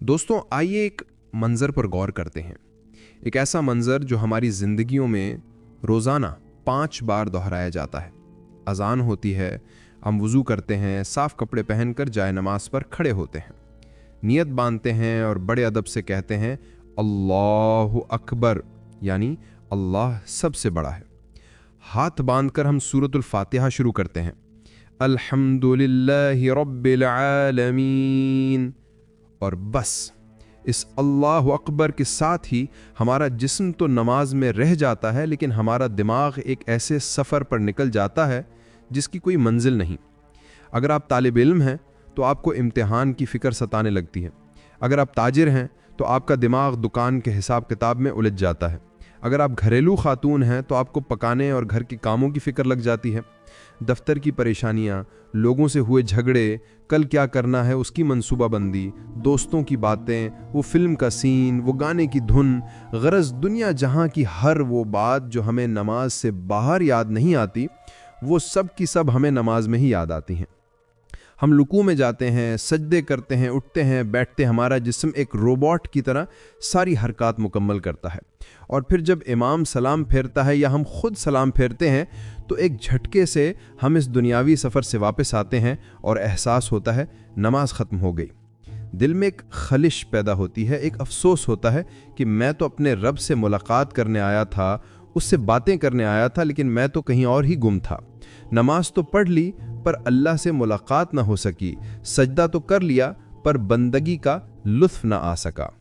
दोस्तों आइए एक मंज़र पर गौर करते हैं। एक ऐसा मंज़र जो हमारी ज़िंदगियों में रोज़ाना 5 बार दोहराया जाता है। अज़ान होती है, हम वज़ू करते हैं, साफ़ कपड़े पहनकर जाए नमाज पर खड़े होते हैं, नियत बांधते हैं और बड़े अदब से कहते हैं अल्लाहु अकबर, यानी अल्लाह सबसे बड़ा है। हाथ बांधकर हम सूरतुल फातिहा शुरू करते हैं, अल्हम्दुलिल्लाहि रब्बिल आलमीन, और बस इस अल्लाहु अकबर के साथ ही हमारा जिस्म तो नमाज में रह जाता है, लेकिन हमारा दिमाग एक ऐसे सफ़र पर निकल जाता है जिसकी कोई मंजिल नहीं। अगर आप तालिब इल्म हैं तो आपको इम्तिहान की फ़िक्र सताने लगती है। अगर आप ताजिर हैं तो आपका दिमाग दुकान के हिसाब किताब में उलझ जाता है। अगर आप घरेलू खातून हैं तो आपको पकाने और घर के कामों की फ़िक्र लग जाती है। दफ्तर की परेशानियां, लोगों से हुए झगड़े, कल क्या करना है उसकी मंसूबाबंदी, दोस्तों की बातें, वो फिल्म का सीन, वो गाने की धुन, गरज दुनिया जहां की हर वो बात जो हमें नमाज से बाहर याद नहीं आती, वो सब की सब हमें नमाज में ही याद आती हैं। हम रुकू में जाते हैं, सजदे करते हैं, उठते हैं, बैठते, हमारा जिस्म एक रोबोट की तरह सारी हरकत मुकम्मल करता है। और फिर जब इमाम सलाम फेरता है या हम खुद सलाम फेरते हैं तो एक झटके से हम इस दुनियावी सफ़र से वापस आते हैं और एहसास होता है नमाज ख़त्म हो गई। दिल में एक खलिश पैदा होती है, एक अफसोस होता है कि मैं तो अपने रब से मुलाकात करने आया था, उससे बातें करने आया था, लेकिन मैं तो कहीं और ही गुम था। नमाज तो पढ़ ली पर अल्लाह से मुलाकात ना हो सकी, सजदा तो कर लिया पर बंदगी का लुत्फ ना आ सका।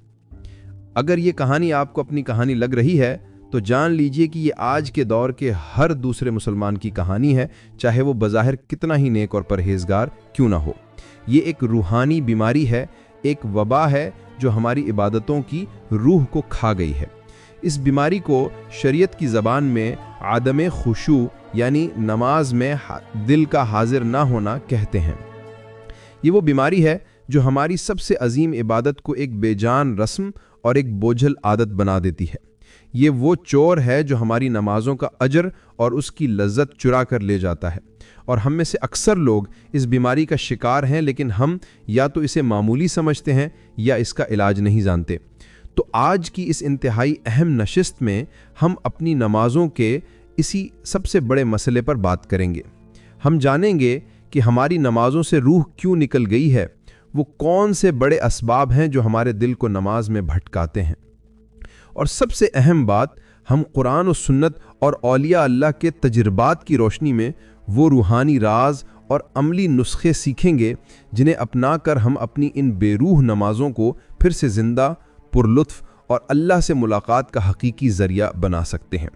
अगर ये कहानी आपको अपनी कहानी लग रही है तो जान लीजिए कि ये आज के दौर के हर दूसरे मुसलमान की कहानी है, चाहे वो बज़ाहिर कितना ही नेक और परहेजगार क्यों ना हो। ये एक रूहानी बीमारी है, एक वबा है जो हमारी इबादतों की रूह को खा गई है। इस बीमारी को शरीयत की ज़बान में आदम खुशू यानी नमाज में दिल का हाजिर ना होना कहते हैं। ये वो बीमारी है जो हमारी सबसे अजीम इबादत को एक बेजान रस्म और एक बोझल आदत बना देती है। ये वो चोर है जो हमारी नमाजों का अजर और उसकी लज्जत चुरा कर ले जाता है। और हम में से अक्सर लोग इस बीमारी का शिकार हैं, लेकिन हम या तो इसे मामूली समझते हैं या इसका इलाज नहीं जानते। तो आज की इस इंतहाई अहम नशिस्त में हम अपनी नमाजों के इसी सबसे बड़े मसले पर बात करेंगे। हम जानेंगे कि हमारी नमाजों से रूह क्यों निकल गई है, वो कौन से बड़े असबाब हैं जो हमारे दिल को नमाज में भटकाते हैं। और सबसे अहम बात, हम कुरान और सुन्नत और औलिया अल्लाह के तजुर्बात की रोशनी में वो रूहानी राज और अमली नुस्खे सीखेंगे जिन्हें अपनाकर हम अपनी इन बेरूह नमाजों को फिर से ज़िंदा, पुरलुत्फ और अल्लाह से मुलाकात का हकीकी ज़रिया बना सकते हैं।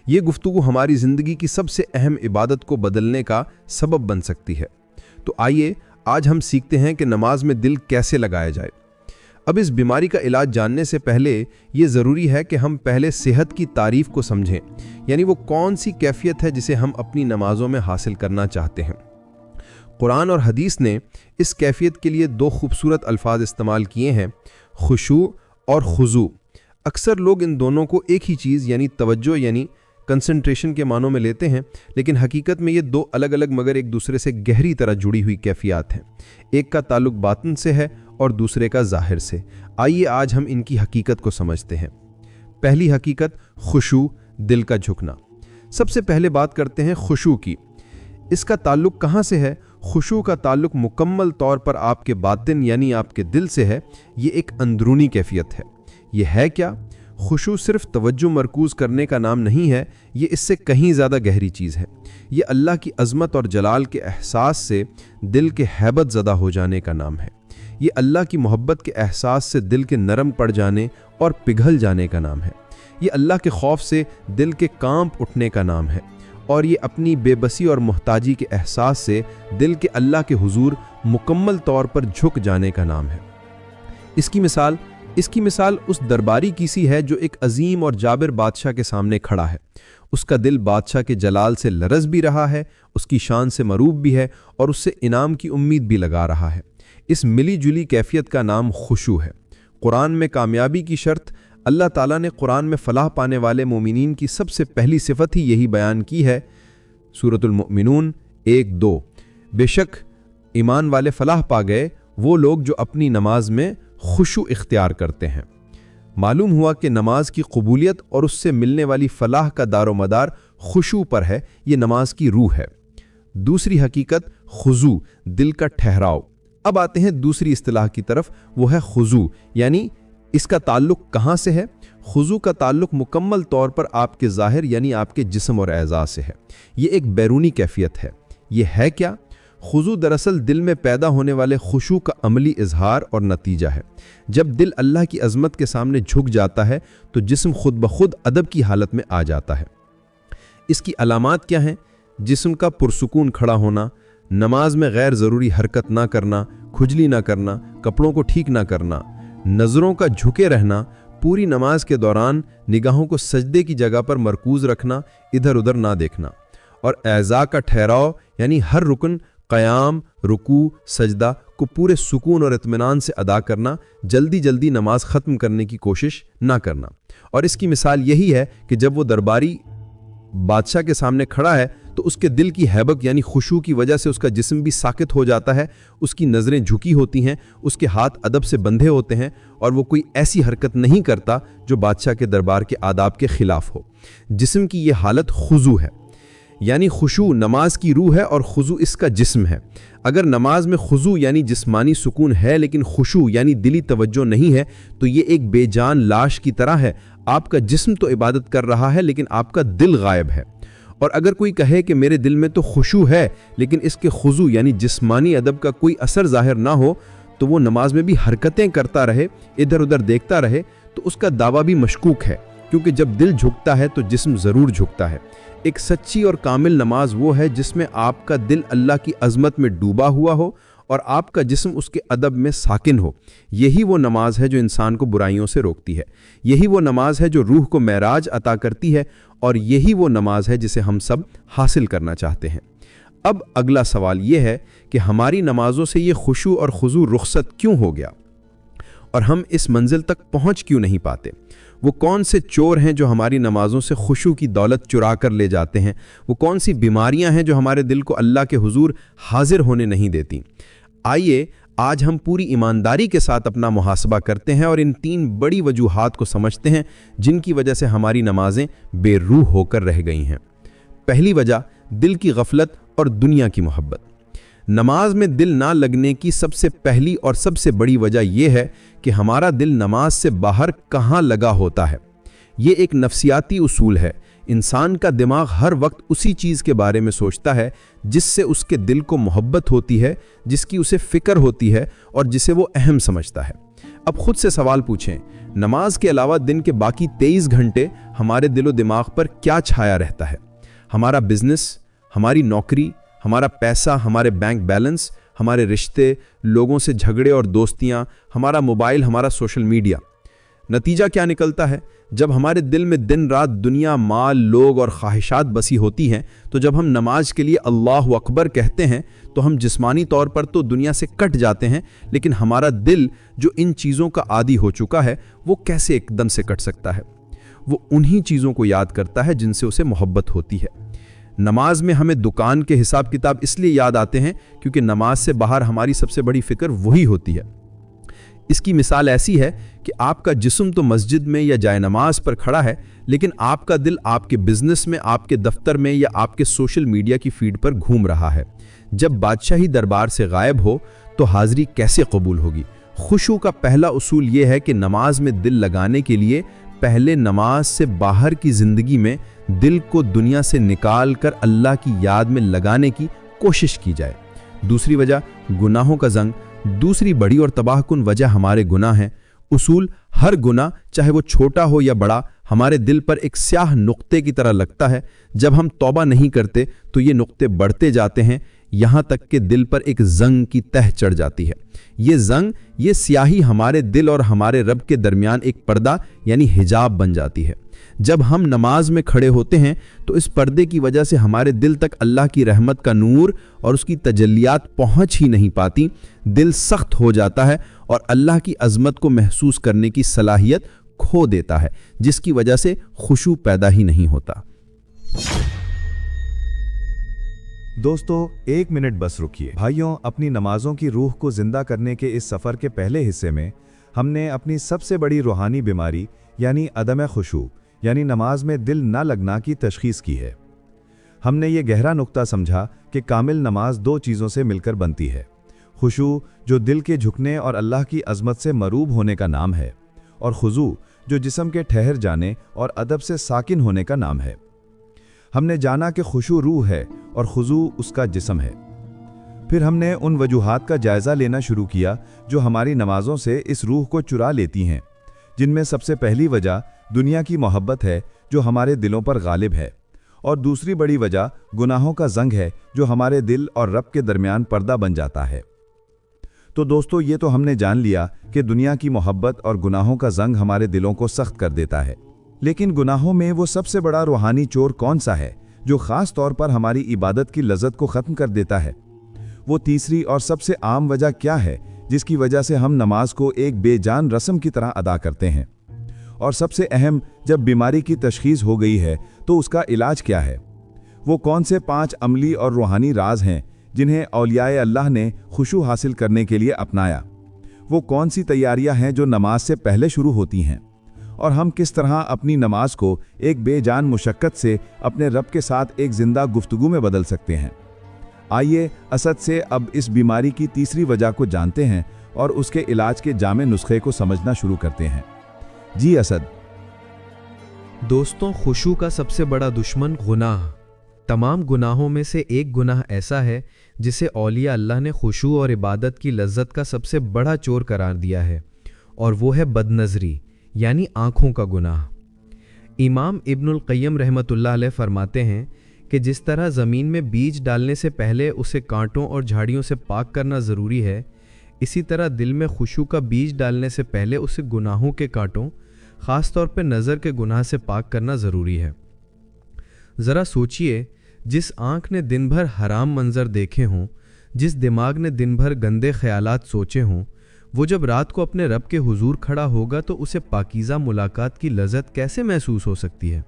ये गुफ्तगू हमारी ज़िंदगी की सबसे अहम इबादत को बदलने का सबब बन सकती है। तो आइए आज हम सीखते हैं कि नमाज में दिल कैसे लगाया जाए। अब इस बीमारी का इलाज जानने से पहले ये ज़रूरी है कि हम पहले सेहत की तारीफ़ को समझें, यानी वो कौन सी कैफियत है जिसे हम अपनी नमाजों में हासिल करना चाहते हैं। कुरान और हदीस ने इस कैफियत के लिए 2 खूबसूरत अल्फाज इस्तेमाल किए हैं, खुशू और खुजू। अक्सर लोग इन दोनों को एक ही चीज़ यानी तवज्जो यानी कंसंट्रेशन के मानों में लेते हैं, लेकिन हकीकत में ये 2 अलग अलग मगर एक दूसरे से गहरी तरह जुड़ी हुई कैफियत हैं। एक का ताल्लुक बातिन से है और दूसरे का ज़ाहिर से। आइए आज हम इनकी हकीकत को समझते हैं। पहली हकीकत, खुशू, दिल का झुकना। सबसे पहले बात करते हैं खुशू की। इसका ताल्लुक कहाँ से है? खुशू का ताल्लुक मुकम्मल तौर पर आपके बातिन यानी आपके दिल से है। ये एक अंदरूनी कैफियत है। ये है क्या? खुशू सिर्फ तवज्जो मरकूज़ करने का नाम नहीं है, ये इससे कहीं ज़्यादा गहरी चीज़ है। ये अल्लाह की अज़मत और जलाल के एहसास से दिल के हैबत ज़दा हो जाने का नाम है। ये अल्लाह की मोहब्बत के एहसास से दिल के नरम पड़ जाने और पिघल जाने का नाम है। ये अल्लाह के खौफ से दिल के कांप उठने का नाम है। और ये अपनी बेबसी और मोहताजी के एहसास से दिल के अल्लाह के हुजूर मुकम्मल तौर पर झुक जाने का नाम है। इसकी मिसाल उस दरबारी की सी है जो एक अजीम और जाबिर बादशाह के सामने खड़ा है। उसका दिल बादशाह के जलाल से लरज़ भी रहा है, उसकी शान से मरूब भी है और उससे इनाम की उम्मीद भी लगा रहा है। इस मिली जुली कैफियत का नाम खुशू है। कुरान में कामयाबी की शर्त, अल्लाह ताला ने कुरान में फलाह पाने वाले मोमिनीन की सबसे पहली सिफत ही यही बयान की है। सूरतुल मुमिनून 1-2, बेशक ईमान वाले फलाह पा गए वो लोग जो अपनी नमाज में खुशू इख्तियार करते हैं। मालूम हुआ कि नमाज की कबूलियत और उससे मिलने वाली फलाह का दारोमदार खुशू पर है, ये नमाज की रूह है। दूसरी हकीकत खुजू, दिल का ठहराव। अब आते हैं दूसरी इस्तिलाह की तरफ, वो है खुजू, यानी इसका ताल्लुक कहाँ से है? खुजू का ताल्लुक मुकम्मल तौर पर आपके ज़ाहिर यानी आपके जिस्म और एज़ा से है। ये एक बैरूनी कैफियत है। ये है क्या? खुजू दरअसल दिल में पैदा होने वाले खुशू का अमली इजहार और नतीजा है। जब दिल अल्लाह की अज़मत के सामने झुक जाता है तो जिस्म खुद ब खुद अदब की हालत में आ जाता है। इसकी अलामात क्या हैं? जिस्म का पुरसुकून खड़ा होना, नमाज में गैर ज़रूरी हरकत ना करना, खुजली ना करना, कपड़ों को ठीक ना करना, नज़रों का झुके रहना, पूरी नमाज के दौरान निगाहों को सजदे की जगह पर मरकूज़ रखना, इधर उधर ना देखना, और एज़ा का ठहराव यानी हर रुकन क़याम, रुकू, सजदा को पूरे सुकून और इत्मीनान से अदा करना, जल्दी जल्दी नमाज ख़त्म करने की कोशिश ना करना। और इसकी मिसाल यही है कि जब वो दरबारी बादशाह के सामने खड़ा है तो उसके दिल की हैबत यानी खुशू की वजह से उसका जिस्म भी साकित हो जाता है, उसकी नज़रें झुकी होती हैं, उसके हाथ अदब से बंधे होते हैं और वो कोई ऐसी हरकत नहीं करता जो बादशाह के दरबार के आदाब के खिलाफ हो। जिस्म की ये हालत खुजू है, यानी खुशू नमाज की रूह है और खुजू इसका जिस्म है। अगर नमाज में खुजू यानी जिस्मानी सुकून है लेकिन खुशू यानी दिली तवज्जो नहीं है तो ये एक बेजान लाश की तरह है। आपका जिस्म तो इबादत कर रहा है लेकिन आपका दिल गायब है। और अगर कोई कहे कि मेरे दिल में तो खुशू है लेकिन इसके खुजू यानी जिस्मानी अदब का कोई असर जाहिर ना हो, तो वो नमाज में भी हरकतें करता रहे, इधर उधर देखता रहे, तो उसका दावा भी मशकूक है, क्योंकि जब दिल झुकता है तो जिस्म ज़रूर झुकता है। एक सच्ची और कामिल नमाज वो है जिसमें आपका दिल अल्लाह की अज़मत में डूबा हुआ हो और आपका जिस्म उसके अदब में साकिन हो। यही वो नमाज है जो इंसान को बुराइयों से रोकती है। यही वो नमाज है जो रूह को मेराज अता करती है और यही वो नमाज है जिसे हम सब हासिल करना चाहते हैं। अब अगला सवाल ये है कि हमारी नमाजों से ये खुशू और खुजू रुखसत क्यों हो गया और हम इस मंजिल तक पहुँच क्यों नहीं पाते? वो कौन से चोर हैं जो हमारी नमाजों से खुशू की दौलत चुरा कर ले जाते हैं? वो कौन सी बीमारियां हैं जो हमारे दिल को अल्लाह के हुजूर हाजिर होने नहीं देती? आइए आज हम पूरी ईमानदारी के साथ अपना मुहासबा करते हैं और इन 3 बड़ी वजूहात को समझते हैं जिनकी वजह से हमारी नमाजें बेरूह होकर रह गई हैं। पहली वजह, दिल की गफलत और दुनिया की मोहब्बत। नमाज में दिल ना लगने की सबसे पहली और सबसे बड़ी वजह यह है कि हमारा दिल नमाज से बाहर कहाँ लगा होता है। ये एक नफ्सियाती उसूल है। इंसान का दिमाग हर वक्त उसी चीज़ के बारे में सोचता है जिससे उसके दिल को मोहब्बत होती है, जिसकी उसे फ़िक्र होती है और जिसे वो अहम समझता है। अब खुद से सवाल पूछें, नमाज के अलावा दिन के बाकी 23 घंटे हमारे दिलो दिमाग पर क्या छाया रहता है? हमारा बिजनेस, हमारी नौकरी, हमारा पैसा, हमारे बैंक बैलेंस, हमारे रिश्ते, लोगों से झगड़े और दोस्तियां, हमारा मोबाइल, हमारा सोशल मीडिया। नतीजा क्या निकलता है? जब हमारे दिल में दिन रात दुनिया, माल, लोग और ख्वाहिशात बसी होती हैं, तो जब हम नमाज के लिए अल्लाहु अकबर कहते हैं तो हम जिस्मानी तौर पर तो दुनिया से कट जाते हैं, लेकिन हमारा दिल जो इन चीज़ों का आदी हो चुका है वो कैसे एकदम से कट सकता है? वो उन्हीं चीज़ों को याद करता है जिनसे उसे मोहब्बत होती है। नमाज में हमें दुकान के हिसाब किताब इसलिए याद आते हैं क्योंकि नमाज से बाहर हमारी सबसे बड़ी फिक्र वही होती है। इसकी मिसाल ऐसी है कि आपका जिस्म तो मस्जिद में या जाए नमाज पर खड़ा है, लेकिन आपका दिल आपके बिजनेस में, आपके दफ्तर में या आपके सोशल मीडिया की फीड पर घूम रहा है। जब बादशाही दरबार से गायब हो तो हाजिरी कैसे कबूल होगी? खुशू का पहला उसूल यह है कि नमाज में दिल लगाने के लिए पहले नमाज से बाहर की जिंदगी में दिल को दुनिया से निकाल कर अल्लाह की याद में लगाने की कोशिश की जाए। दूसरी वजह, गुनाहों का जंग। दूसरी बड़ी और तबाहकुन वजह हमारे गुनाह हैं। उसूल, हर गुनाह चाहे वो छोटा हो या बड़ा हमारे दिल पर एक स्याह नुक्ते की तरह लगता है। जब हम तौबा नहीं करते तो ये नुक्ते बढ़ते जाते हैं, यहाँ तक कि दिल पर एक जंग की तह चढ़ जाती है। ये जंग, ये स्याही हमारे दिल और हमारे रब के दरमियान एक पर्दा यानी हिजाब बन जाती है। जब हम नमाज में खड़े होते हैं तो इस पर्दे की वजह से हमारे दिल तक अल्लाह की रहमत का नूर और उसकी तजल्लियात पहुंच ही नहीं पाती। दिल सख्त हो जाता है और अल्लाह की अजमत को महसूस करने की सलाहियत खो देता है, जिसकी वजह से खुशू पैदा ही नहीं होता। दोस्तों, 1 मिनट बस रुकिए। भाइयों, अपनी नमाजों की रूह को जिंदा करने के इस सफ़र के पहले हिस्से में हमने अपनी सबसे बड़ी रूहानी बीमारी यानी अदम खुशू यानी नमाज में दिल न लगना की तशखीस की है। हमने ये गहरा नुक्ता समझा कि कामिल नमाज दो चीज़ों से मिलकर बनती है, खुशू जो दिल के झुकने और अल्लाह की अज़मत से मरूब होने का नाम है, और खुजू जो जिस्म के ठहर जाने और अदब से साकिन होने का नाम है। हमने जाना कि खुशू रूह है और खुजू उसका जिस्म है। फिर हमने उन वजूहात का जायज़ा लेना शुरू किया जो हमारी नमाज़ों से इस रूह को चुरा लेती हैं, जिनमें सबसे पहली वजह दुनिया की मोहब्बत है जो हमारे दिलों पर गालिब है, और दूसरी बड़ी वजह गुनाहों का जंग है जो हमारे दिल और रब के दरमियान पर्दा बन जाता है। तो दोस्तों, ये तो हमने जान लिया कि दुनिया की मोहब्बत और गुनाहों का जंग हमारे दिलों को सख्त कर देता है, लेकिन गुनाहों में वो सबसे बड़ा रूहानी चोर कौन सा है जो ख़ास तौर पर हमारी इबादत की लज़्ज़त को ख़त्म कर देता है? वो तीसरी और सबसे आम वजह क्या है जिसकी वजह से हम नमाज को एक बेजान रस्म की तरह अदा करते हैं? और सबसे अहम, जब बीमारी की तशख़ीस हो गई है तो उसका इलाज क्या है? वो कौन से 5 अमली और रूहानी राज हैं जिन्हें औलियाए अल्लाह ने खुशू हासिल करने के लिए अपनाया? वो कौन सी तैयारियां हैं जो नमाज से पहले शुरू होती हैं? और हम किस तरह अपनी नमाज को एक बेजान मुशक्क़त से अपने रब के साथ एक ज़िंदा गुफ्तगू में बदल सकते हैं? आइए असद से अब इस बीमारी की तीसरी वजह को जानते हैं और उसके इलाज के जामे नुस्खे को समझना शुरू करते हैं। जी असद। दोस्तों, खुशू का सबसे बड़ा दुश्मन गुनाह। तमाम गुनाहों में से एक गुनाह ऐसा है जिसे औलिया अल्लाह ने खुशू और इबादत की लज्जत का सबसे बड़ा चोर करार दिया है, और वो है बदनज़री यानी आँखों का गुनाह। इमाम इब्नुल क़य्यम रहमतुल्लाह अलैह फरमाते हैं कि जिस तरह ज़मीन में बीज डालने से पहले उसे कांटों और झाड़ियों से पाक करना ज़रूरी है, इसी तरह दिल में खुशू का बीज डालने से पहले उसे गुनाहों के कांटों, ख़ास तौर पर नज़र के गुनाह से पाक करना ज़रूरी है। ज़रा सोचिए, जिस आँख ने दिन भर हराम मंज़र देखे हों, जिस दिमाग ने दिन भर गंदे ख़यालात सोचे हों, वो जब रात को अपने रब के हुजूर खड़ा होगा तो उसे पाकीज़ा मुलाकात की लज़्ज़त कैसे महसूस हो सकती है?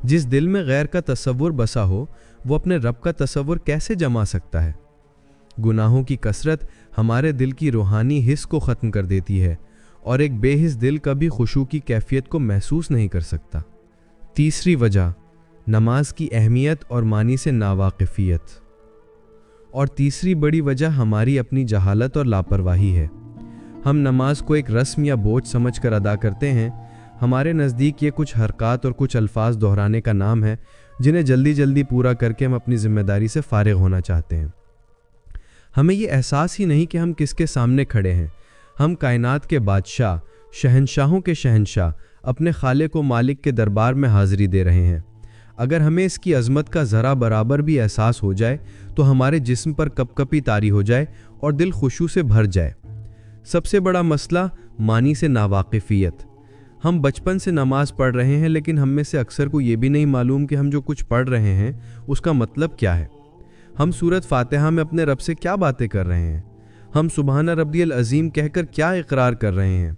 जिस दिल में गैर का तसव्वुर बसा हो, वो अपने रब का तसव्वुर कैसे जमा सकता है? गुनाहों की कसरत हमारे दिल की रूहानी हिस्स को ख़त्म कर देती है, और एक बेहिस दिल कभी खुशू की कैफियत को महसूस नहीं कर सकता। तीसरी वजह, नमाज की अहमियत और मानी से नावाकिफ़ियत। और तीसरी बड़ी वजह हमारी अपनी जहालत और लापरवाही है। हम नमाज को एक रस्म या बोझ समझकर अदा करते हैं। हमारे नज़दीक ये कुछ हरकत और कुछ अल्फाज दोहराने का नाम है जिन्हें जल्दी जल्दी पूरा करके हम अपनी ज़िम्मेदारी से फ़ारिग होना चाहते हैं। हमें ये एहसास ही नहीं कि हम किसके सामने खड़े हैं। हम कायनात के बादशाह, शहंशाहों के शहंशाह, अपने खालिक व मालिक के दरबार में हाज़िरी दे रहे हैं। अगर हमें इसकी अज़मत का ज़रा बराबर भी एहसास हो जाए तो हमारे जिस्म पर कपकपी तारी हो जाए और दिल खुशू से भर जाए। सबसे बड़ा मसला मानी से नावाकिफ़ियत। हम बचपन से नमाज पढ़ रहे हैं, लेकिन हम में से अक्सर को ये भी नहीं मालूम कि हम जो कुछ पढ़ रहे हैं उसका मतलब क्या है। हम सूरत फातिहा में अपने रब से क्या बातें कर रहे हैं? हम सुबहान रब्बियल अज़ीम कहकर क्या इकरार कर रहे हैं?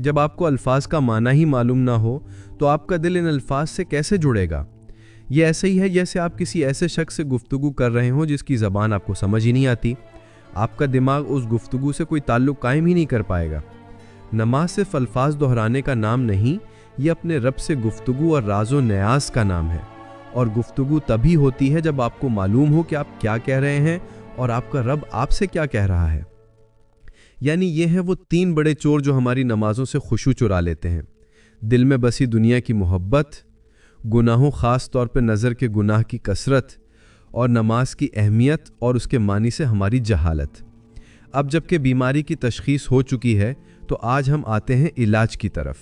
जब आपको अल्फाज का माना ही मालूम ना हो तो आपका दिल इन अल्फाज से कैसे जुड़ेगा? ये ऐसे ही है जैसे आप किसी ऐसे शख्स से गुफ्तगू कर रहे हो जिसकी ज़बान आपको समझ ही नहीं आती। आपका दिमाग उस गुफ्तगू से कोई ताल्लुक़ कायम ही नहीं कर पाएगा। नमाज सिर्फ अल्फाज दोहराने का नाम नहीं, ये अपने रब से गुफ्तगू और राज़ो न्यास का नाम है। और गुफ्तगू तभी होती है जब आपको मालूम हो कि आप क्या कह रहे हैं और आपका रब आपसे क्या कह रहा है। यानी ये हैं वो 3 बड़े चोर जो हमारी नमाज़ों से खुशू चुरा लेते हैं। दिल में बसी दुनिया की मोहब्बत, गुनाहों ख़ास तौर पर नज़र के गुनाह की कसरत, और नमाज की अहमियत और उसके मानी से हमारी जहालत। अब जबकि बीमारी की तशख़ीस हो चुकी है तो आज हम आते हैं इलाज की तरफ।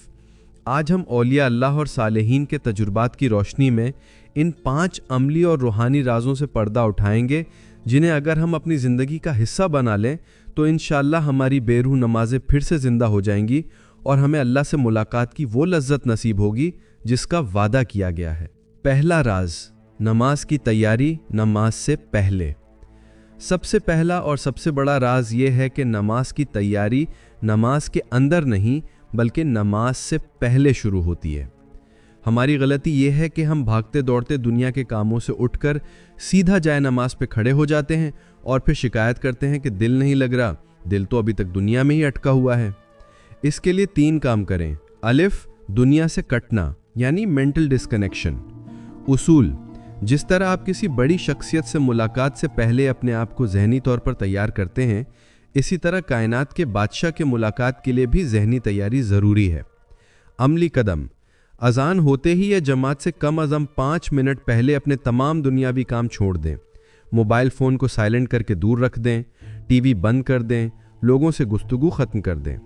आज हम औलिया अल्लाह और सालेहीन के तजुर्बात की रोशनी में इन 5 अमली और रूहानी राजों से पर्दा उठाएंगे, जिन्हें अगर हम अपनी ज़िंदगी का हिस्सा बना लें तो इंशाअल्लाह हमारी बेरूह नमाज़ें फिर से ज़िंदा हो जाएंगी और हमें अल्लाह से मुलाकात की वो लज्जत नसीब होगी जिसका वादा किया गया है। पहला राज, नमाज की तैयारी नमाज से पहले। सबसे पहला और सबसे बड़ा राज ये है कि नमाज की तैयारी नमाज के अंदर नहीं बल्कि नमाज से पहले शुरू होती है। हमारी गलती ये है कि हम भागते दौड़ते दुनिया के कामों से उठकर सीधा जाए नमाज पे खड़े हो जाते हैं और फिर शिकायत करते हैं कि दिल नहीं लग रहा, दिल तो अभी तक दुनिया में ही अटका हुआ है। इसके लिए 3 काम करें। अलिफ, दुनिया से कटना यानी मेंटल डिस्कनेक्शन। उसूल, जिस तरह आप किसी बड़ी शख्सियत से मुलाकात से पहले अपने आप को ज़हनी तौर पर तैयार करते हैं, इसी तरह कायनात के बादशाह के मुलाकात के लिए भी ज़हनी तैयारी ज़रूरी है। अमली कदम, अज़ान होते ही या जमात से कम अज़ कम 5 मिनट पहले अपने तमाम दुनियावी काम छोड़ दें। मोबाइल फ़ोन को साइलेंट करके दूर रख दें, टीवी बंद कर दें, लोगों से गुफ्तगू ख़त्म कर दें।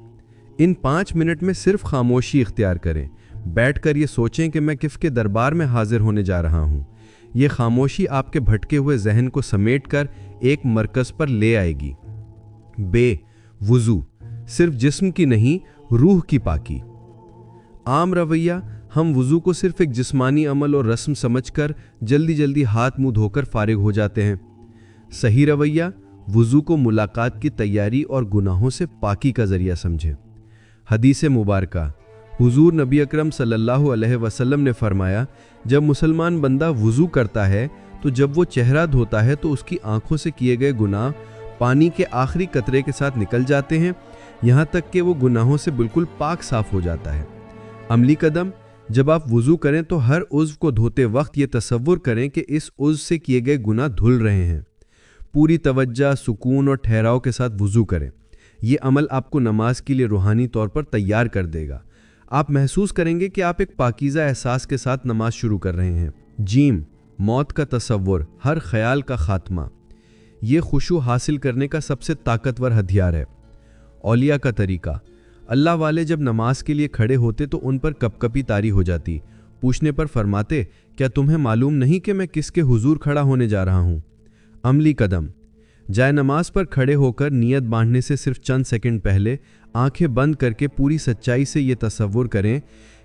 इन 5 मिनट में सिर्फ खामोशी इख्तियार करें। बैठकर ये सोचें कि मैं किस के दरबार में हाजिर होने जा रहा हूँ। ये खामोशी आपके भटके हुए जहन को समेटकर एक मरकज़ पर ले आएगी। वुज़ू, सिर्फ जिस्म की नहीं, रूह की पाकी। आम रवैया, हम वुज़ू को सिर्फ एक जिस्मानी अमल और रस्म समझकर जल्दी जल्दी हाथ मुंह धोकर फारिग हो जाते हैं। सही रवैया वुज़ू को मुलाकात की तैयारी और गुनाहों से पाकी का ज़रिया समझें। हदीस मुबारका, हुजूर नबी अकरम सल्लल्लाहु अलैहि वसल्लम ने फरमाया, जब मुसलमान बंदा वुज़ू करता है तो जब वो चेहरा धोता है तो उसकी आंखों से किए गए गुनाह पानी के आखिरी कतरे के साथ निकल जाते हैं, यहाँ तक कि वो गुनाहों से बिल्कुल पाक साफ हो जाता है। अमली कदम, जब आप वुज़ू करें तो हर उज़्व को धोते वक्त ये तसव्वुर करें कि इस उज़्व से किए गए गुनाह धुल रहे हैं। पूरी तवज्जो, सुकून और ठहराव के साथ वुज़ू करें। ये अमल आपको नमाज के लिए रूहानी तौर पर तैयार कर देगा। आप महसूस करेंगे कि आप एक पाकीज़ा एहसास के साथ नमाज शुरू कर रहे हैं। जीम, मौत का तसव्वुर, हर ख्याल का खात्मा। ये खुशू हासिल करने का सबसे ताकतवर हथियार है। औलिया का तरीका, अल्लाह वाले जब नमाज के लिए खड़े होते तो उन पर कपकपी तारी हो जाती। पूछने पर फरमाते, क्या तुम्हें मालूम नहीं कि मैं किसके हुजूर खड़ा होने जा रहा हूँ। अमली कदम, जाए नमाज पर खड़े होकर नियत बांधने से सिर्फ चंद सेकंड पहले आंखें बंद करके पूरी सच्चाई से ये तसव्वुर करें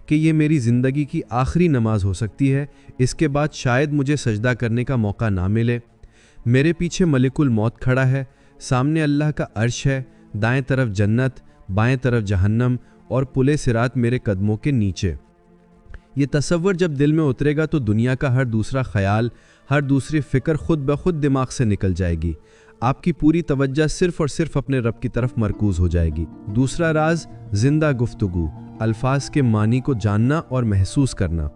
कि ये मेरी ज़िंदगी की आखिरी नमाज हो सकती है। इसके बाद शायद मुझे सजदा करने का मौका ना मिले। मेरे पीछे मलिकुल मौत खड़ा है, सामने अल्लाह का अर्श है, दाएं तरफ जन्नत, बाएं तरफ जहन्नम और पुले सिरात मेरे कदमों के नीचे। ये तसव्वुर जब दिल में उतरेगा तो दुनिया का हर दूसरा ख्याल, हर दूसरी फ़िक्र खुद ब खुद दिमाग से निकल जाएगी। आपकी पूरी तवज्जो सिर्फ और सिर्फ अपने रब की तरफ मरकूज़ हो जाएगी। दूसरा राज, जिंदा गुफ्तगू, अल्फाज के मानी को जानना और महसूस करना।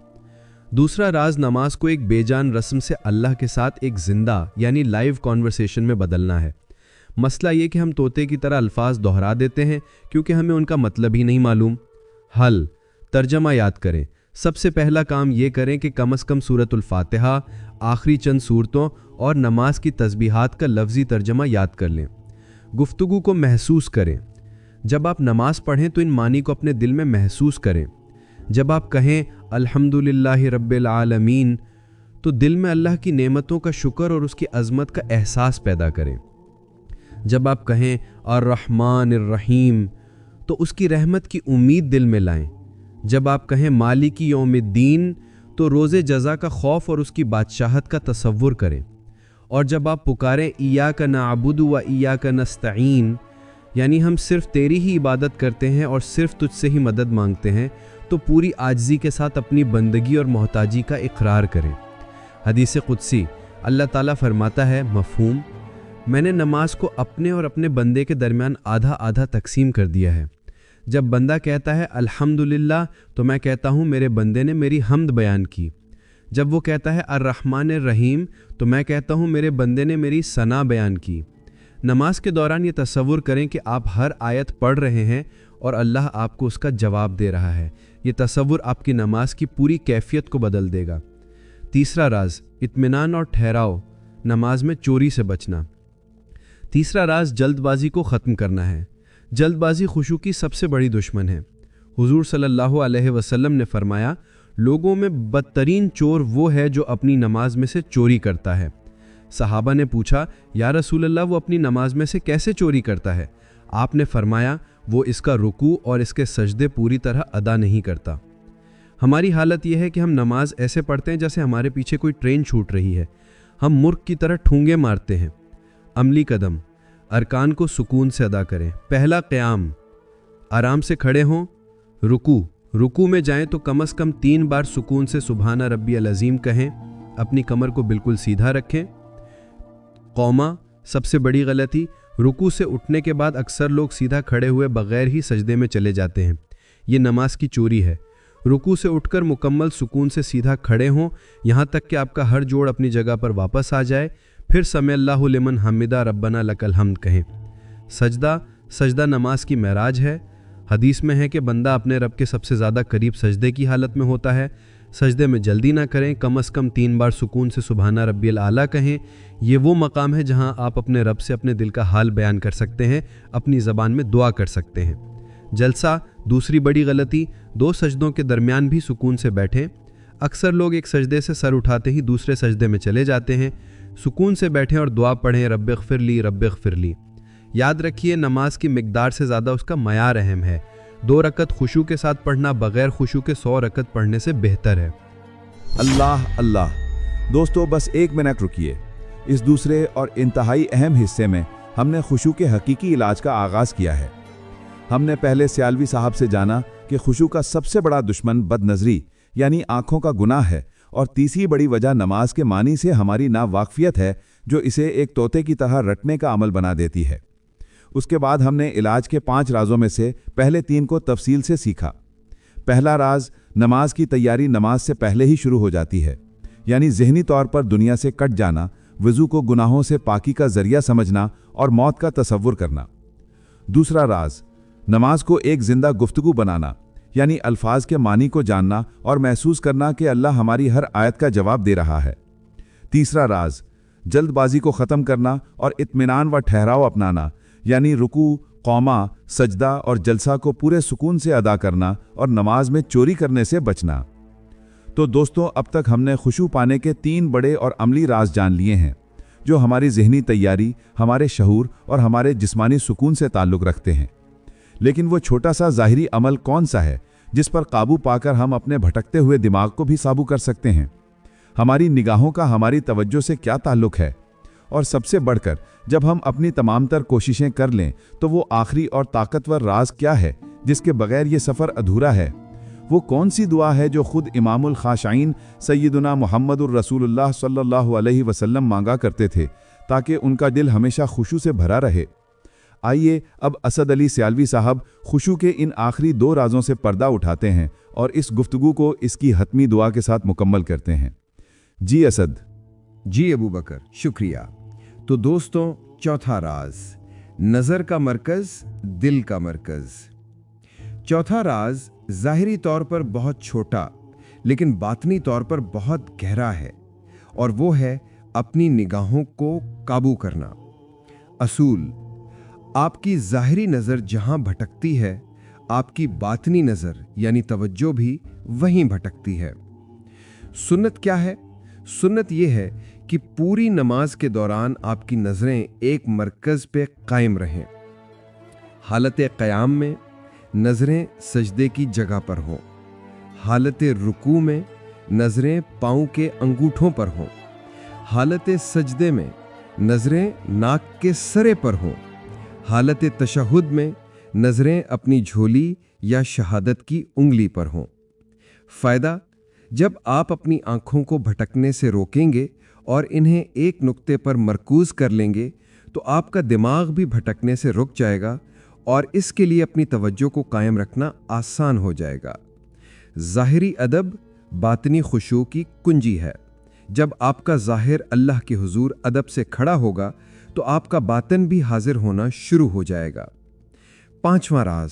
दूसरा राज, नमाज को एक बेजान रस्म से अल्लाह के साथ एक जिंदा यानी लाइव कॉन्वर्सेशन में बदलना है। मसला ये कि हम तोते की तरह अल्फाज दोहरा देते हैं क्योंकि हमें उनका मतलब ही नहीं मालूम। हल, तर्जमा याद करें। सबसे पहला काम ये करें कि कम से कम सूरतुल फातिहा, आखिरी चंद सूरतों और नमाज की तस्बीहात का लफ्ज़ी तर्जमा याद कर लें। गुफ्तगू को महसूस करें। जब आप नमाज पढ़ें तो इन मानी को अपने दिल में महसूस करें। जब आप कहें अल्हम्दुलिल्लाहि रब्बिल आलमीन तो दिल में अल्लाह की नेमतों का शुक्र और उसकी अज़मत का एहसास पैदा करें। जब आप कहें अर्रहमानिर रहीम तो उसकी रहमत की उम्मीद दिल में लाएं। जब आप कहें मालिकी यौमिद्दीन तो रोज़े जज़ा का खौफ और उसकी बादशाहत का तसव्वुर करें। और जब आप पुकारें इय्याका नअबुदु व इय्याका नस्तईन यानी हम सिर्फ तेरी ही इबादत करते हैं और सिर्फ तुझसे ही मदद मांगते हैं, तो पूरी आजिज़ी के साथ अपनी बंदगी और मोहताजी का इकरार करें। हदीस कुदसी, अल्लाह ताला फरमाता है, मफ़हूम, मैंने नमाज को अपने और अपने बंदे के दरमियान आधा आधा तकसीम कर दिया है। जब बंदा कहता है अल्हम्दुलिल्लाह तो मैं कहता हूँ मेरे बंदे ने मेरी हम्द बयान की। जब वो कहता है अर्रहमानिर रहीम तो मैं कहता हूँ मेरे बंदे ने मेरी सना बयान की। नमाज के दौरान ये तसव्वुर करें कि आप हर आयत पढ़ रहे हैं और अल्लाह आपको उसका जवाब दे रहा है। ये तसव्वुर आपकी नमाज की पूरी कैफियत को बदल देगा। तीसरा राज, इत्मीनान और ठहराव, नमाज में चोरी से बचना। तीसरा राज, जल्दबाजी को ख़त्म करना है। जल्दबाजी खुशू की सबसे बड़ी दुश्मन है। हुजूर सल्लल्लाहु अलैहि वसल्लम ने फरमाया, लोगों में बदतरीन चोर वो है जो अपनी नमाज में से चोरी करता है। सहाबा ने पूछा, या रसूल अल्लाह, वो अपनी नमाज में से कैसे चोरी करता है? आपने फरमाया, वो इसका रुकू और इसके सजदे पूरी तरह अदा नहीं करता। हमारी हालत यह है कि हम नमाज ऐसे पढ़ते हैं जैसे हमारे पीछे कोई ट्रेन छूट रही है। हम मुर्ग की तरह ठूंगे मारते हैं। अमली कदम, अरकान को सुकून से अदा करें। पहला, क़याम, आराम से खड़े हों। रुकू में जाएं तो कम से कम 3 बार सुकून से सुबहाना रब्बियल अज़ीम कहें। अपनी कमर को बिल्कुल सीधा रखें। कौमा, सबसे बड़ी गलती, رکوع سے اٹھنے کے بعد اکثر لوگ سیدھا کھڑے ہوئے بغیر ہی سجدے میں چلے جاتے ہیں۔ یہ نماز کی چوری ہے۔ رکوع سے اٹھ کر مکمل سکون سے سیدھا کھڑے ہوں، یہاں تک کہ آپ کا ہر جوڑ اپنی جگہ پر واپس آ جائے، پھر سمع اللہ لمن حمدہ ربنا لک الحمد کہیں۔ سجدہ نماز کی معراج ہے۔ حدیث میں ہے کہ بندہ اپنے رب کے سب سے زیادہ قریب سجدے کی حالت میں ہوتا ہے۔ سجدے میں جلدی نہ کریں، کم از کم 3 بار سکون سے سبحان ربی الاعلیٰ کہیں۔ یہ وہ مقام ہے جہاں آپ اپنے رب سے اپنے دل کا حال بیان کر سکتے ہیں، اپنی زبان میں دعا کر سکتے ہیں۔ جلسہ، دوسری بڑی غلطی، 2 سجدوں کے درمیان بھی سکون سے بیٹھیں۔ اکثر لوگ ایک سجدے سے سر اٹھاتے ہی دوسرے سجدے میں چلے جاتے ہیں۔ سکون سے بیٹھیں اور دعا پڑھیں، رب اغفر لی رب اغفر لی۔ یاد رکھیے، نماز کی مقدار سے زیادہ اس کا معیار اہم ہے۔ 2 رکعت خشوع کے ساتھ پڑھنا بغیر خشوع کے 100 رکعت پڑھنے سے بہتر ہے۔ اللہ اللہ۔ دوستو، بس 1 منٹ رکیے۔ اس دوسرے اور انتہائی اہم حصے میں ہم نے خشوع کے حقیقی علاج کا آغاز کیا ہے۔ ہم نے پہلے سیالوی صاحب سے جانا کہ خشوع کا سب سے بڑا دشمن بد نظری یعنی آنکھوں کا گناہ ہے، اور تیسری بڑی وجہ نماز کے معنی سے ہماری ناواقفیت ہے، جو اسے ایک طوطے کی طرح رٹنے کا عمل بنا دیتی ہے۔ اس کے بعد ہم نے علاج کے 5 رازوں میں سے پہلے 3 کو تفصیل سے سیکھا۔ پہلا راز، نماز کی تیاری نماز سے پہلے ہی شروع ہو جاتی ہے، یعنی ذہنی طور پر دنیا سے کٹ جانا، وضو کو گناہوں سے پاکی کا ذریعہ سمجھنا اور موت کا تصور کرنا۔ دوسرا راز، نماز کو ایک زندہ گفتگو بنانا، یعنی الفاظ کے معنی کو جاننا اور محسوس کرنا کہ اللہ ہماری ہر آیت کا جواب دے رہا ہے۔ تیسرا راز، جلد بازی کو ختم کرنا اور اطمینان و ٹھہراؤ اپنانا، یعنی رکوع، قوما، سجدہ اور جلسہ کو پورے سکون سے ادا کرنا اور نماز میں چوری کرنے سے بچنا۔ تو دوستوں، اب تک ہم نے خشوع پانے کے 3 بڑے اور عملی راز جان لیے ہیں، جو ہماری ذہنی تیاری، ہمارے شعور اور ہمارے جسمانی سکون سے تعلق رکھتے ہیں۔ لیکن وہ چھوٹا سا ظاہری عمل کون سا ہے جس پر قابو پا کر ہم اپنے بھٹکتے ہوئے دماغ کو بھی قابو کر سکتے ہیں؟ ہماری نگاہوں کا ہماری توجہ سے کیا تعلق ہے؟ اور سب سے بڑھ کر، جب ہم اپنی تمام تر کوششیں کر لیں تو وہ آخری اور طاقتور راز کیا ہے جس کے بغیر یہ سفر ادھورا ہے؟ وہ کون سی دعا ہے جو خود امام الخاشعین سیدنا محمد الرسول اللہ صلی اللہ علیہ وسلم مانگا کرتے تھے تاکہ ان کا دل ہمیشہ خشوع سے بھرا رہے؟ آئیے اب اسد علی سیالوی صاحب خشوع کے ان آخری 2 رازوں سے پردہ اٹھاتے ہیں اور اس گفتگو کو اس کی حتمی دعا کے ساتھ مکمل کرتے ہیں۔ جی اسد۔ جی ابو بکر، شکریہ۔ تو دوستوں، چوتھا راز، نظر کا مرکز، دل کا مرکز۔ چوتھا راز ظاہری طور پر بہت چھوٹا لیکن باطنی طور پر بہت گہرا ہے، اور وہ ہے اپنی نگاہوں کو قابو کرنا۔ اصول: آپ کی ظاہری نظر جہاں بھٹکتی ہے، آپ کی باطنی نظر یعنی توجہ بھی وہیں بھٹکتی ہے۔ سنت کیا ہے؟ سنت یہ ہے کہ پوری نماز کے دوران آپ کی نظریں ایک مرکز پہ قائم رہیں۔ حالت قیام میں نظریں سجدے کی جگہ پر ہوں، حالت رکوع میں نظریں پاؤں کے انگوٹھوں پر ہوں، حالت سجدے میں نظریں ناک کے سرے پر ہوں، حالت تشہد میں نظریں اپنی جھولی یا شہادت کی انگلی پر ہوں۔ فائدہ: جب آپ اپنی آنکھوں کو بھٹکنے سے روکیں گے اور انہیں ایک نقطے پر مرکوز کر لیں گے تو آپ کا دماغ بھی بھٹکنے سے رک جائے گا اور اس کے لیے اپنی توجہ کو قائم رکھنا آسان ہو جائے گا۔ ظاہری ادب باطنی خشوع کی کنجی ہے۔ جب آپ کا ظاہر اللہ کے حضور ادب سے کھڑا ہوگا تو آپ کا باطن بھی حاضر ہونا شروع ہو جائے گا۔ 5واں راز،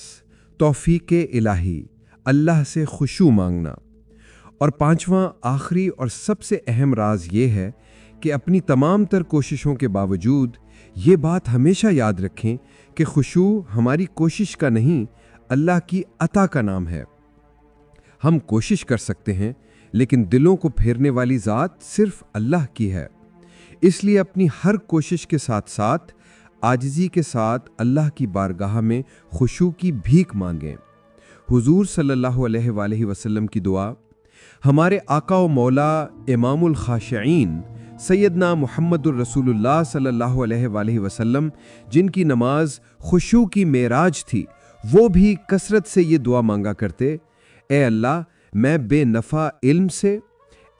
توفیق الہی، اللہ سے خشوع مانگنا۔ اور 5واں آخری اور سب سے اہم راز یہ ہے کہ اپنی تمام تر کوششوں کے باوجود یہ بات ہمیشہ یاد رکھیں کہ خشوع ہماری کوشش کا نہیں، اللہ کی عطا کا نام ہے۔ ہم کوشش کر سکتے ہیں لیکن دلوں کو پھیرنے والی ذات صرف اللہ کی ہے۔ اس لیے اپنی ہر کوشش کے ساتھ ساتھ عاجزی کے ساتھ اللہ کی بارگاہ میں خشوع کی بھیک مانگیں۔ حضور صلی اللہ علیہ وآلہ وسلم کی دعا، ہمارے آقا و مولا امام الخاشعین سیدنا محمد الرسول اللہ صلی اللہ علیہ وآلہ وسلم، جن کی نماز خشوع کی معراج تھی، وہ بھی کثرت سے یہ دعا مانگا کرتے: اے اللہ، میں بے نفع علم سے،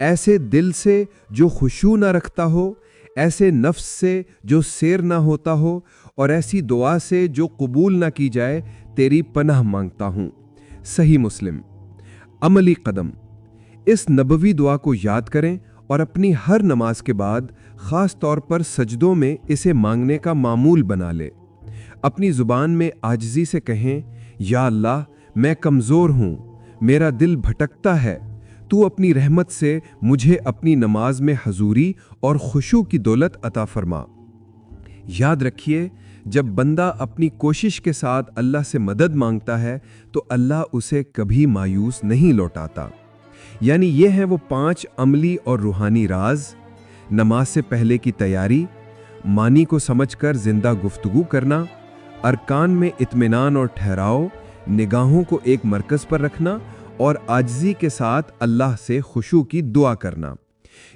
ایسے دل سے جو خشوع نہ رکھتا ہو، ایسے نفس سے جو سیر نہ ہوتا ہو اور ایسی دعا سے جو قبول نہ کی جائے تیری پناہ مانگتا ہوں۔ صحیح مسلم۔ عملی قدم: اس نبوی دعا کو یاد کریں اور اپنی ہر نماز کے بعد خاص طور پر سجدوں میں اسے مانگنے کا معمول بنا لے۔ اپنی زبان میں عاجزی سے کہیں، یا اللہ میں کمزور ہوں، میرا دل بھٹکتا ہے، تو اپنی رحمت سے مجھے اپنی نماز میں حضوری اور خشوع کی دولت عطا فرما۔ یاد رکھیے، جب بندہ اپنی کوشش کے ساتھ اللہ سے مدد مانگتا ہے تو اللہ اسے کبھی مایوس نہیں لوٹاتا۔ یعنی یہ ہیں وہ 5 عملی اور روحانی راز: نماز سے پہلے کی تیاری، معنی کو سمجھ کر زندہ گفتگو کرنا، ارکان میں اطمینان اور ٹھہراؤ، نگاہوں کو ایک مرکز پر رکھنا اور عاجزی کے ساتھ اللہ سے خشوع کی دعا کرنا۔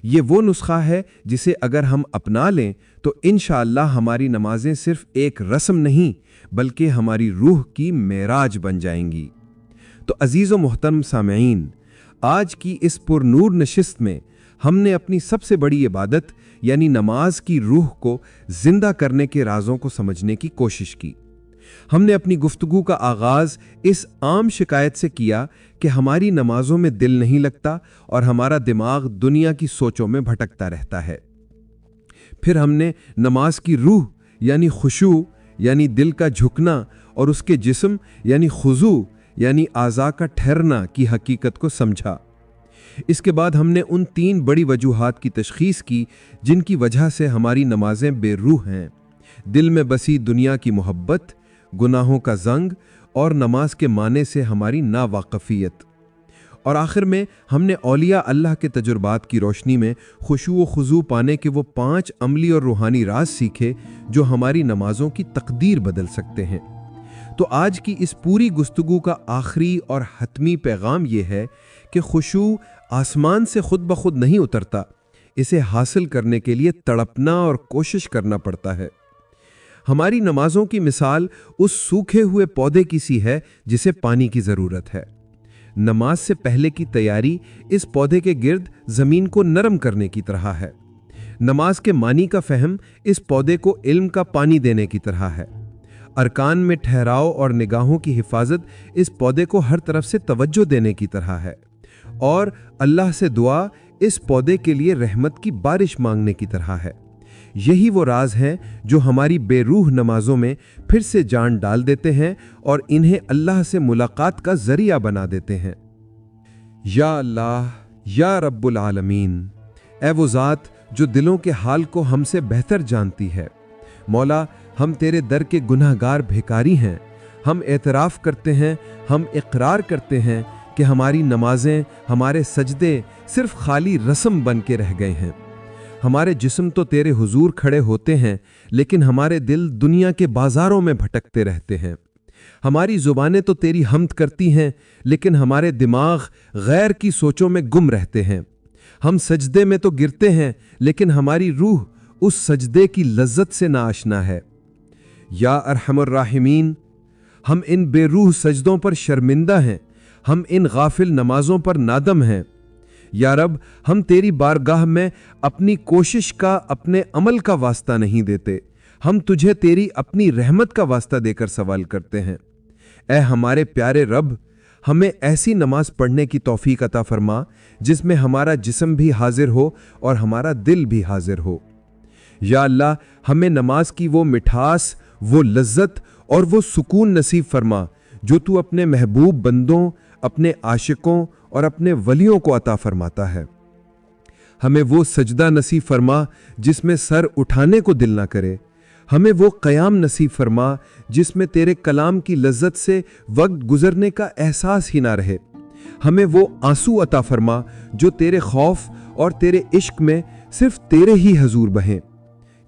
یہ وہ نسخہ ہے جسے اگر ہم اپنا لیں تو انشاءاللہ ہماری نمازیں صرف ایک رسم نہیں بلکہ ہماری روح کی معراج بن جائیں گی۔ تو عزیز و محترم سامعین، آج کی اس پر نور نشست میں ہم نے اپنی سب سے بڑی عبادت یعنی نماز کی روح کو زندہ کرنے کے رازوں کو سمجھنے کی کوشش کی۔ ہم نے اپنی گفتگو کا آغاز اس عام شکایت سے کیا کہ ہماری نمازوں میں دل نہیں لگتا اور ہمارا دماغ دنیا کی سوچوں میں بھٹکتا رہتا ہے۔ پھر ہم نے نماز کی روح یعنی خشوع یعنی دل کا جھکنا اور اس کے جسم یعنی خضوع یعنی اعضاء کا ٹھہرنا کی حقیقت کو سمجھا۔ اس کے بعد ہم نے ان 3 بڑی وجوہات کی تشخیص کی جن کی وجہ سے ہماری نمازیں بے روح ہیں: دل میں بسی دنیا کی محبت، گناہوں کا زنگ اور نماز کے معنی سے ہماری ناواقفیت۔ اور آخر میں ہم نے اولیاء اللہ کے تجربات کی روشنی میں خشوع و خضوع پانے کے وہ 5 عملی اور روحانی راز سیکھے جو ہماری نمازوں کی تقدیر بدل سکتے ہیں۔ تو آج کی اس پوری گفتگو کا آخری اور حتمی پیغام یہ ہے کہ خشوع آسمان سے خود بخود نہیں اترتا، اسے حاصل کرنے کے لیے تڑپنا اور کوشش کرنا پڑتا ہے۔ ہماری نمازوں کی مثال اس سوکھے ہوئے پودے کی سی ہے جسے پانی کی ضرورت ہے۔ نماز سے پہلے کی تیاری اس پودے کے گرد زمین کو نرم کرنے کی طرح ہے۔ نماز کے معنی کا فہم اس پودے کو علم کا پانی دینے کی طرح ہے۔ ارکان میں ٹھہراؤ اور نگاہوں کی حفاظت اس پودے کو ہر طرف سے توجہ دینے کی طرح ہے، اور اللہ سے دعا اس پودے کے لیے رحمت کی بارش مانگنے کی طرح ہے۔ یہی وہ راز ہیں جو ہماری بے روح نمازوں میں پھر سے جان ڈال دیتے ہیں اور انہیں اللہ سے ملاقات کا ذریعہ بنا دیتے ہیں۔ یا اللہ، یا رب العالمین، اے وہ ذات جو دلوں کے حال کو ہم سے بہتر جانتی ہے، مولا ہم تیرے در کے گناہ گار بھیکاری ہیں۔ ہم اعتراف کرتے ہیں، ہم اقرار کرتے ہیں کہ ہماری نمازیں، ہمارے سجدے صرف خالی رسم بن کے رہ گئے ہیں۔ ہمارے جسم تو تیرے حضور کھڑے ہوتے ہیں لیکن ہمارے دل دنیا کے بازاروں میں بھٹکتے رہتے ہیں۔ ہماری زبانیں تو تیری حمد کرتی ہیں لیکن ہمارے دماغ غیر کی سوچوں میں گم رہتے ہیں۔ ہم سجدے میں تو گرتے ہیں لیکن ہماری روح اس سجدے کی لذت سے ناآشنا ہے۔ یا ارحم الراحمین، ہم ان بے روح سجدوں پر شرمندہ ہیں، ہم ان غافل نمازوں پر نادم ہیں۔ یا رب، ہم تیری بارگاہ میں اپنی کوشش کا، اپنے عمل کا واسطہ نہیں دیتے، ہم تجھے تیری اپنی رحمت کا واسطہ دے کر سوال کرتے ہیں۔ اے ہمارے پیارے رب، ہمیں ایسی نماز پڑھنے کی توفیق عطا فرما جس میں ہمارا جسم بھی حاضر ہو اور ہمارا دل بھی حاضر ہو۔ یا اللہ، ہمیں نماز کی وہ مٹھاس، وہ لذت اور وہ سکون نصیب فرما جو تو اپنے محبوب بندوں، اپنے عاشقوں اور اپنے ولیوں کو عطا فرماتا ہے۔ ہمیں وہ سجدہ نصیب فرما جس میں سر اٹھانے کو دل نہ کرے، ہمیں وہ قیام نصیب فرما جس میں تیرے کلام کی لذت سے وقت گزرنے کا احساس ہی نہ رہے، ہمیں وہ آنسو عطا فرما جو تیرے خوف اور تیرے عشق میں صرف تیرے ہی حضور بہیں۔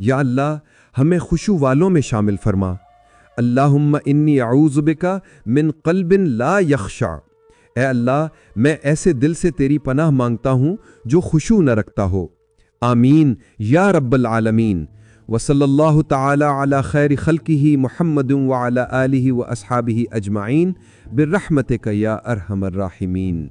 یا اللہ، ہمیں خشوع والوں میں شامل فرما۔ اللہم انی اعوذ بک من قلب لا یخشع، اے اللہ میں ایسے دل سے تیری پناہ مانگتا ہوں جو خشوع نہ رکھتا ہو۔ آمین یا رب العالمین۔ وصلی اللہ تعالی علی خیر خلقہ محمد وعلی آلہ واصحابہ اجمعین برحمتک یا ارحم الراحمین۔